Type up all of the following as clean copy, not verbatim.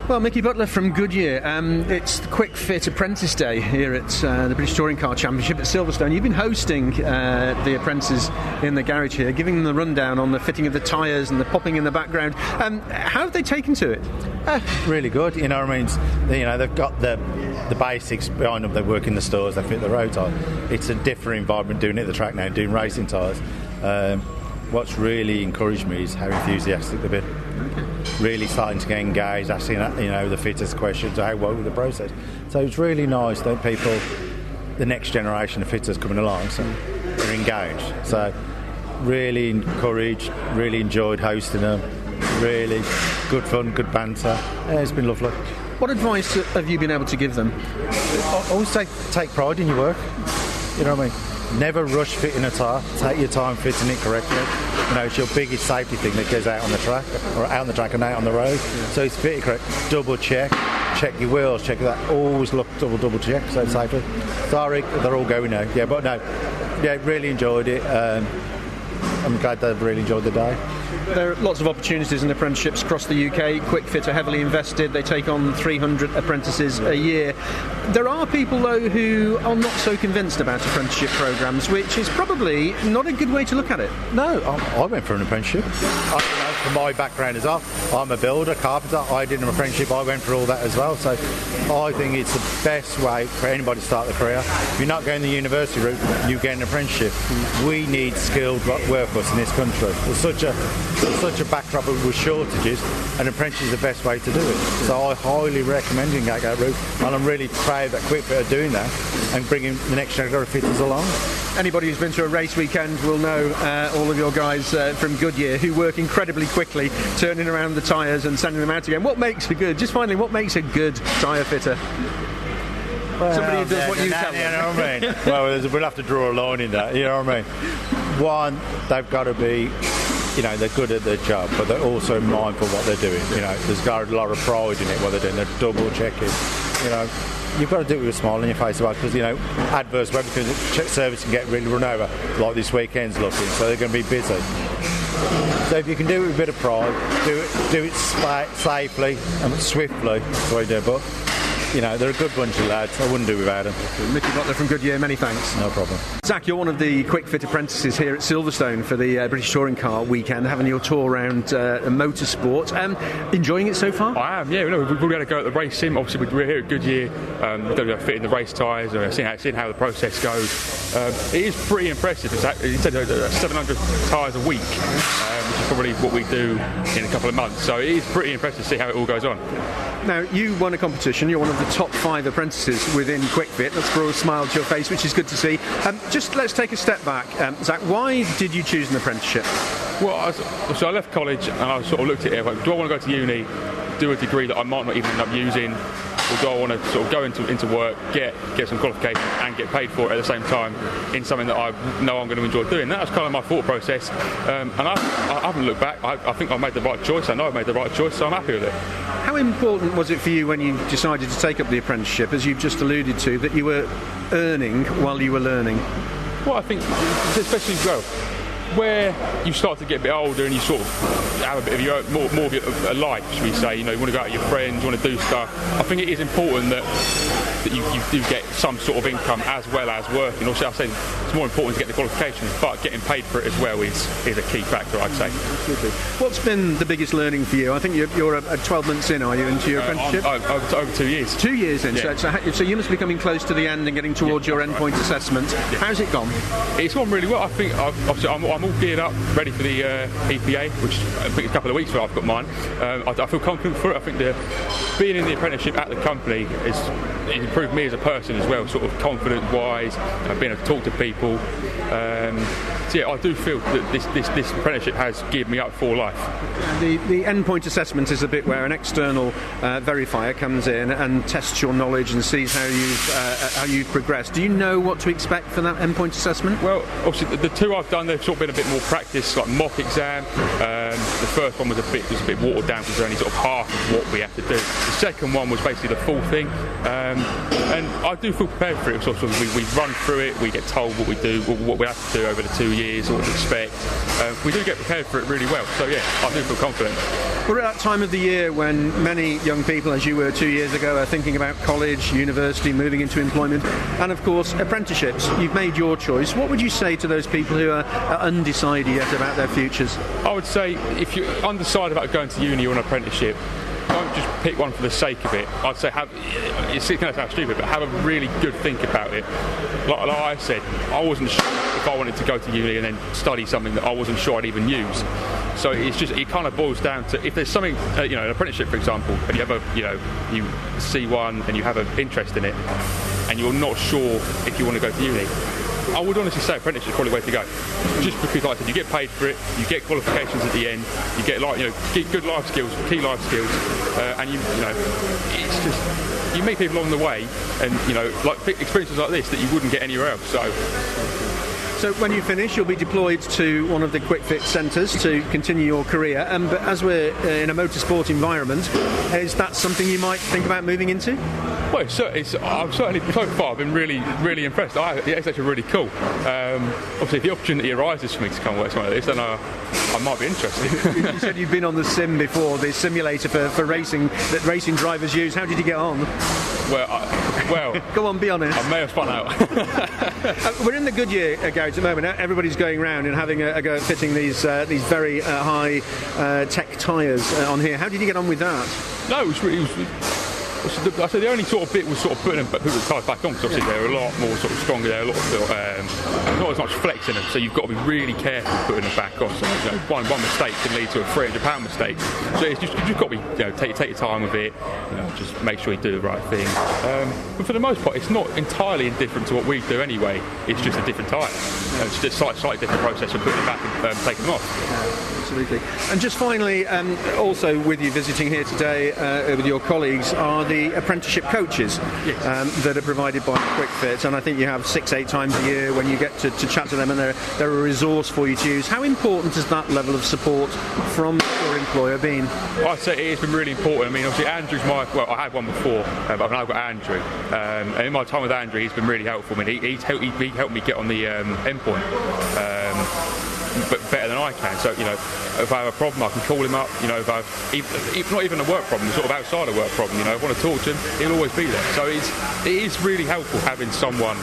Well, Micky Butler from Goodyear. It's the Kwik Fit Apprentice Day here at the British Touring Car Championship at Silverstone. You've been hosting the apprentices in the garage here, giving them the rundown on the fitting of the tyres and the popping in the background. How have they taken to it? Really good. You know what I mean? They've got the basics behind them. They work in the stores, they fit the road tyre. It's a different environment doing it at the track now, doing racing tyres. What's really encouraged me is how enthusiastic they've been. Really starting to get engaged, asking the fitters questions, how well with the process. So it's really nice that people, the next generation of fitters coming along, so they're engaged. So really encouraged, really enjoyed hosting them. Really good fun, good banter. Yeah, it's been lovely. What advice have you been able to give them? Always take pride in your work. You know what I mean? Never rush fitting a tyre. Take your time fitting it correctly. It's your biggest safety thing that goes out on the track, or out on the track and out on the road. Yeah. So it's fitted correct. Double check your wheels, check that. Always look double check so safely. Sorry, they're all going now. Yeah, but no, yeah, really enjoyed it. I'm glad they've really enjoyed the day. There are lots of opportunities in apprenticeships across the UK. Kwik Fit are heavily invested. They take on 300 apprentices a year. There are people, though, who are not so convinced about apprenticeship programmes, which is probably not a good way to look at it. No, I went for an apprenticeship. From my background as well, I'm a builder, carpenter. I did an apprenticeship. I went through all that as well. So I think it's the best way for anybody to start their career. If you're not going the university route, you get an apprenticeship. We need skilled workers in this country. There's such a backdrop with shortages, and apprentice is the best way to do it. So I highly recommend you go that route, and I'm really proud that Kwik Fit are doing that and bringing the next generation of fitters along. Anybody who's been to a race weekend will know all of your guys from Goodyear who work incredibly quickly, turning around the tyres and sending them out again. What makes a good tyre fitter? Well, somebody who does what you tell them. You know what I mean? Well, we'll have to draw a line in that, you know what I mean? One, they've got to be, they're good at their job, but they're also mindful of what they're doing. There's got a lot of pride in it, what they're doing. They're double checking. You've got to do it with a smile on your face, because adverse weather, because service can get really run over, like this weekend's looking. So they're going to be busy. So if you can do it with a bit of pride, do it safely and swiftly. That's what I do. But they're a good bunch of lads. I wouldn't do without them. Micky Butler from Goodyear, many thanks. No problem. Zack, you're one of the Kwik Fit apprentices here at Silverstone for the British Touring Car weekend, having your tour around motorsport. Enjoying it so far? I am, yeah. We've already had a go at the racing. Obviously, we're here at Goodyear, fitting the race tyres, seeing how the process goes. It is pretty impressive. He said 700 tyres a week, which is probably what we do in a couple of months. So it is pretty impressive to see how it all goes on. Now, you won a competition. You're one of the top 5 apprentices within Kwik Fit. That's brought a smile to your face, which is good to see. Just let's take a step back. Zack, why did you choose an apprenticeship? Well, so I left college and I sort of looked at it like, do I want to go to uni, do a degree that I might not even end up using, or do I want to sort of go into work, get some qualifications and get paid for it at the same time in something that I know I'm going to enjoy doing? That was kind of my thought process, and I haven't looked back. I think I made the right choice. I know I made the right choice, so I'm happy with it. How important was it for you when you decided to take up the apprenticeship, as you've just alluded to, that you were earning while you were learning? Well, I think especially where you start to get a bit older and you sort of have a bit of your own, more of a life, should we say, you want to go out with your friends, you want to do stuff. I think it is important that you do get some sort of income as well as working. Also, I say it's more important to get the qualifications, but getting paid for it as well is a key factor, I'd say. Absolutely. What's been the biggest learning for you? I think you're 12 months in, are you, into your apprenticeship? Over 2 years. 2 years in, yeah. So you must be coming close to the end and getting towards your endpoint assessment. Yeah. How's it gone? It's gone really well. I think obviously I'm all geared up, ready for the EPA, which I think a couple of weeks ago I've got mine. I feel confident for it. I think being in the apprenticeship at the company has improved me as a person as well, sort of confidence-wise, being able to talk to people. So yeah, I do feel that this apprenticeship has geared me up for life. The endpoint assessment is a bit where an external verifier comes in and tests your knowledge and sees how you've progressed. Do you know what to expect for that endpoint assessment? Well, obviously the two I've done, they've sort of been a bit more practice, like mock exam. The first one was a bit watered down because there's only sort of half of what we have to do. The second one was basically the full thing. And I do feel prepared for it. Sort of, we run through it, we get told what we do, what we have to do over the 2 years, what to expect. We do get prepared for it really well. So yeah, I do feel confident. We're at that time of the year when many young people, as you were 2 years ago, are thinking about college, university, moving into employment, and of course apprenticeships. You've made your choice. What would you say to those people who are undecided yet about their futures? I would say if you're undecided about going to uni or an apprenticeship, don't just pick one for the sake of it. I'd say it's going to sound stupid, but have a really good think about it. Like I said, I wasn't sure if I wanted to go to uni and then study something that I wasn't sure I'd even use. So it kind of boils down to, if there's something, an apprenticeship, for example, and you have you see one and you have an interest in it, and you're not sure if you want to go to uni, I would honestly say apprenticeship is probably the way to go. Just because, like I said, you get paid for it, you get qualifications at the end, you get get good life skills, key life skills, and it's just, you meet people along the way, and like experiences like this that you wouldn't get anywhere else. So when you finish, you'll be deployed to one of the Kwik Fit centres to continue your career. But as we're in a motorsport environment, is that something you might think about moving into? Well, I've certainly, so far, I've been really, really impressed. It's actually really cool. Obviously, if the opportunity arises for me to come and work somewhere like this, then I might be interested. You said you've been on the sim before, the simulator for racing that racing drivers use. How did you get on? Well, go on, be honest. I may have spun out. We're in the Goodyear garage at the moment. Everybody's going around and having a go at fitting these very high tech tyres on here. How did you get on with that? No, it was I said the only sort of bit was sort of putting the tyres back on, because obviously they're a lot more sort of stronger, they're a lot not as much flex in them, so you've got to be really careful putting them back on. So one mistake can lead to a £300 mistake. So you've just got to be take your time with it, just make sure you do the right thing. But for the most part, it's not entirely indifferent to what we do anyway. It's just a different tyre. It's just a slightly different process of putting it back and taking them off. Absolutely. And just finally, also with you visiting here today with your colleagues are the apprenticeship coaches. Yes. That are provided by Kwik Fit, and I think you have 6-8 times a year when you get to chat to them, and they're a resource for you to use. How important has that level of support from your employer been? Well, I'd say it has been really important. I mean, obviously Andrew's I had one before, but I've now got Andrew, and in my time with Andrew he's been really helpful. I mean, he helped me get on the endpoint, but better than I can. So if I have a problem, I can call him up. If not even a work problem, sort of outside a work problem. If I want to talk to him, he'll always be there. So it is really helpful having someone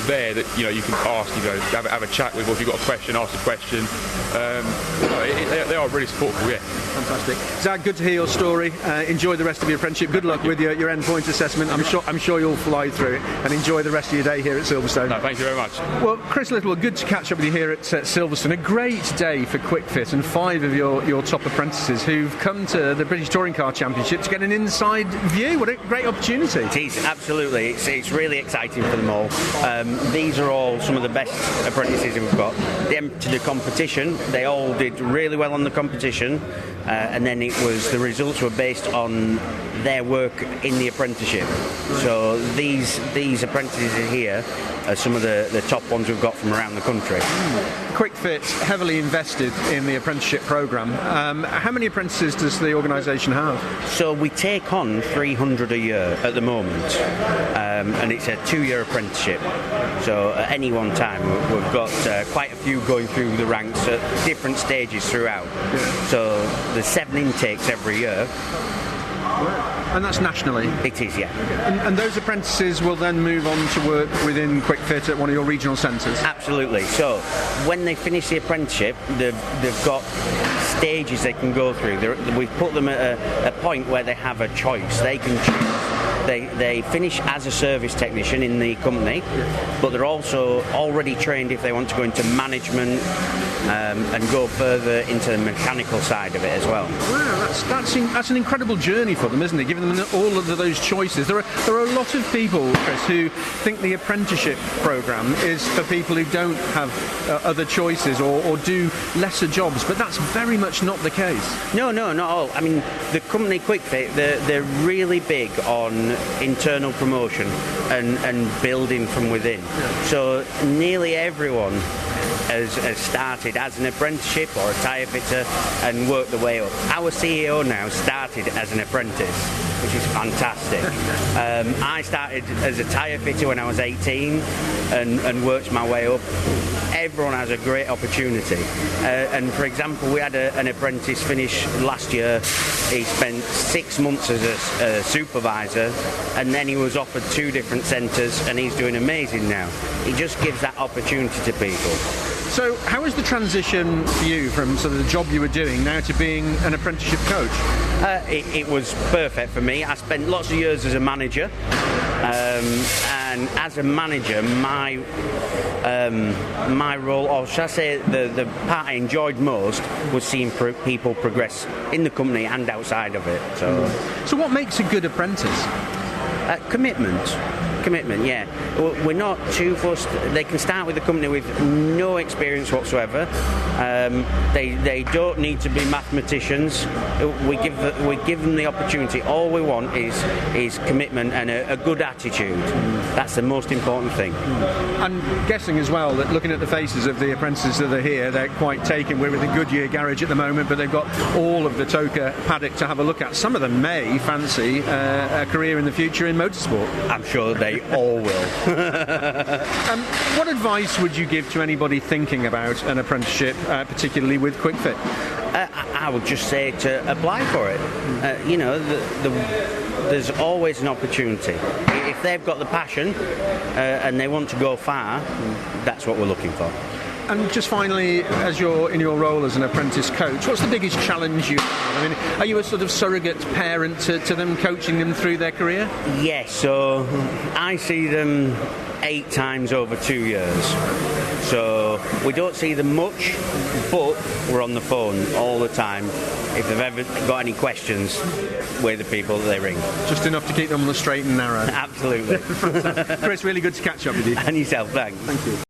there that you can ask, have a chat with, or if you've got a question, ask a question. They are really supportive. Yeah. Fantastic. Zack, good to hear your story. Enjoy the rest of your apprenticeship. Good luck with your endpoint assessment. I'm sure you'll fly through it, and enjoy the rest of your day here at Silverstone. No, thank you very much. Well, Chris Littlewood, good to catch up with you here at Silverstone. A great day for Kwik Fit and 5 of your top apprentices who've come to the British Touring Car Championship to get an inside view. What a great opportunity. It is, absolutely. It's really exciting for them all. These are all some of the best apprentices we've got. They entered the competition. They all did really well on the competition, and then the results were based on their work in the apprenticeship. So these apprentices here are some of the top ones we've got from around the country. Kwik Fit heavily invested in the apprenticeship programme. How many apprentices does the organisation have? So we take on 300 a year at the moment, and it's a 2-year apprenticeship. So at any one time we've got quite a few going through the ranks at different stages throughout. Yeah. So there's 7 intakes every year. And that's nationally? It is, yeah. And those apprentices will then move on to work within Kwik Fit at one of your regional centres? Absolutely. So when they finish the apprenticeship, they've got stages they can go through. We've put them at a point where they have a choice. They can choose. They finish as a service technician in the company, but they're also already trained if they want to go into management and go further into the mechanical side of it as well. Wow, that's an incredible journey for them, isn't it? Giving them all of those choices. There are a lot of people, Chris, who think the apprenticeship programme is for people who don't have other choices or do lesser jobs, but that's very much not the case. No, not at all. I mean, the company Kwik Fit, they're really big on internal promotion and building from within. Yeah. So nearly everyone has started as an apprenticeship or a tyre fitter and worked the way up. Our CEO now started as an apprentice, which is fantastic. I started as a tyre fitter when I was 18 and worked my way up. Everyone has a great opportunity. And for example, we had an apprentice finish last year. He spent 6 months as a supervisor, and then he was offered 2 different centres, and he's doing amazing now. He just gives that opportunity to people. So how was the transition for you from sort of the job you were doing now to being an apprenticeship coach? It was perfect for me. I spent lots of years as a manager, and as a manager, my role, or should I say the part I enjoyed most, was seeing people progress in the company and outside of it. So what makes a good apprentice? Commitment, yeah. We're not too fussed. They can start with the company with no experience whatsoever. They don't need to be mathematicians. We give them the opportunity. All we want is commitment and a good attitude. That's the most important thing. I'm guessing as well that looking at the faces of the apprentices that are here, they're quite taken. We're with the Goodyear garage at the moment, but they've got all of the Toka paddock to have a look at. Some of them may fancy a career in the future in motorsport. I'm sure they all will. What advice would you give to anybody thinking about an apprenticeship, particularly with Kwik Fit? I would just say to apply for it. There's always an opportunity. If they've got the passion and they want to go far, that's what we're looking for. And just finally, as you're in your role as an apprentice coach, what's the biggest challenge you have? I mean, are you a sort of surrogate parent to them, coaching them through their career? Yes, so I see them 8 times over 2 years. So we don't see them much, but we're on the phone all the time. If they've ever got any questions, we're the people that they ring. Just enough to keep them on the straight and narrow. Absolutely. Chris, really good to catch up with you. And yourself, thanks. Thank you.